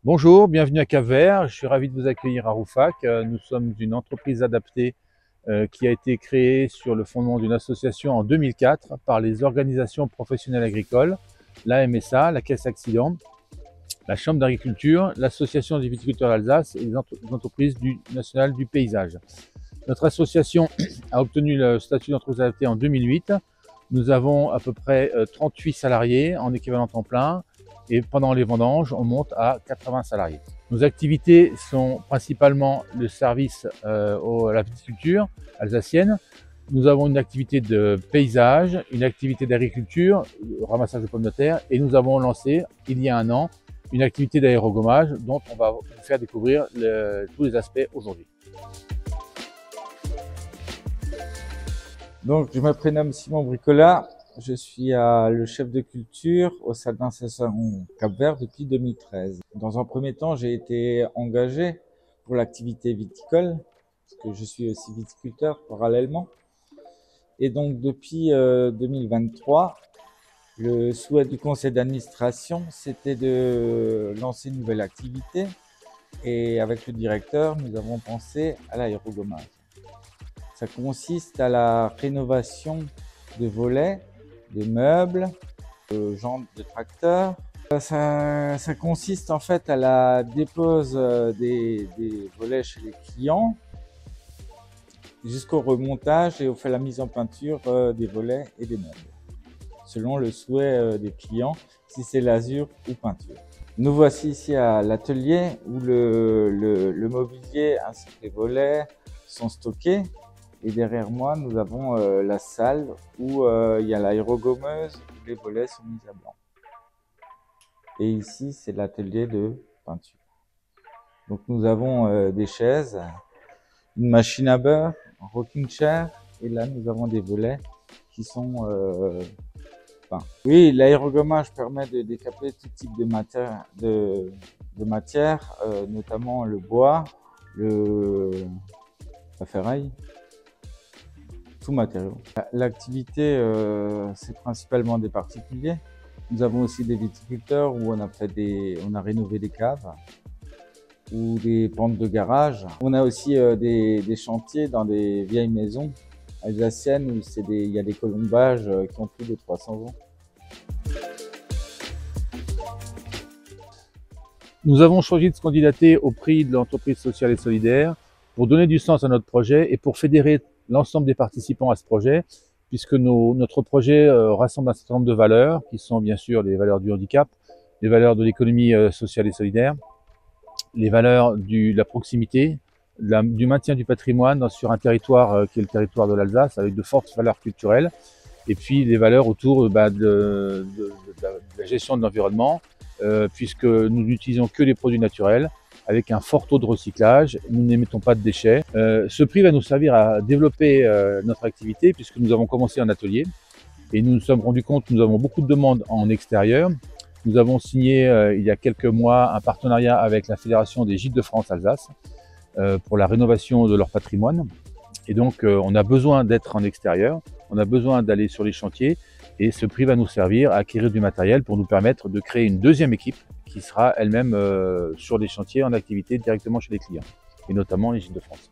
Bonjour, bienvenue à Cap-Vert. Je suis ravi de vous accueillir à Rouffach. Nous sommes une entreprise adaptée qui a été créée sur le fondement d'une association en 2004 par les organisations professionnelles agricoles, la MSA, la Caisse Accident, la Chambre d'agriculture, l'Association des viticulteurs d'Alsace et les entreprises nationales du paysage. Notre association a obtenu le statut d'entreprise adaptée en 2008. Nous avons à peu près 38 salariés en équivalent temps plein. Et pendant les vendanges, on monte à 80 salariés. Nos activités sont principalement le service à la viticulture alsacienne. Nous avons une activité de paysage, une activité d'agriculture, ramassage de pommes de terre, et nous avons lancé, il y a un an, une activité d'aérogommage dont on va vous faire découvrir tous les aspects aujourd'hui. Donc, je me prénomme Simon Bricola. Je suis le chef de culture au sein de l'association Cap-Vert depuis 2013. Dans un premier temps, j'ai été engagé pour l'activité viticole, parce que je suis aussi viticulteur parallèlement. Et donc, depuis 2023, le souhait du conseil d'administration, c'était de lancer une nouvelle activité. Et avec le directeur, nous avons pensé à l'aérogommage. Ça consiste à la rénovation de volets, de meubles, de jantes de tracteurs. Ça consiste en fait à la dépose des volets chez les clients jusqu'au remontage et au fait la mise en peinture des volets et des meubles, selon le souhait des clients, si c'est l'azur ou peinture. Nous voici ici à l'atelier où le mobilier ainsi que les volets sont stockés. Et derrière moi, nous avons la salle où il y a l'aérogommeuse où les volets sont mis à blanc. Et ici, c'est l'atelier de peinture. Donc nous avons des chaises, une machine à beurre, un rocking chair, et là nous avons des volets qui sont peints. Oui, l'aérogommage permet de décaper tout type de matière, notamment le bois, la ferraille. Tout matériau. L'activité, c'est principalement des particuliers. Nous avons aussi des viticulteurs où on a rénové des caves ou des pentes de garage. On a aussi des chantiers dans des vieilles maisons alsaciennes où il y a des colombages qui ont plus de 300 ans. Nous avons choisi de se candidater au prix de l'entreprise sociale et solidaire pour donner du sens à notre projet et pour fédérer l'ensemble des participants à ce projet, puisque notre projet rassemble un certain nombre de valeurs, qui sont bien sûr les valeurs du handicap, les valeurs de l'économie sociale et solidaire, les valeurs de la proximité, du maintien du patrimoine sur un territoire qui est le territoire de l'Alsace, avec de fortes valeurs culturelles, et puis les valeurs autour de la gestion de l'environnement, puisque nous n'utilisons que des produits naturels, avec un fort taux de recyclage, nous n'émettons pas de déchets. Ce prix va nous servir à développer notre activité puisque nous avons commencé en atelier et nous nous sommes rendus compte que nous avons beaucoup de demandes en extérieur. Nous avons signé il y a quelques mois un partenariat avec la Fédération des Gîtes de France Alsace pour la rénovation de leur patrimoine. Et donc on a besoin d'être en extérieur, on a besoin d'aller sur les chantiers et ce prix va nous servir à acquérir du matériel pour nous permettre de créer une deuxième équipe qui sera elle-même sur les chantiers en activité directement chez les clients, et notamment les Gîtes de France.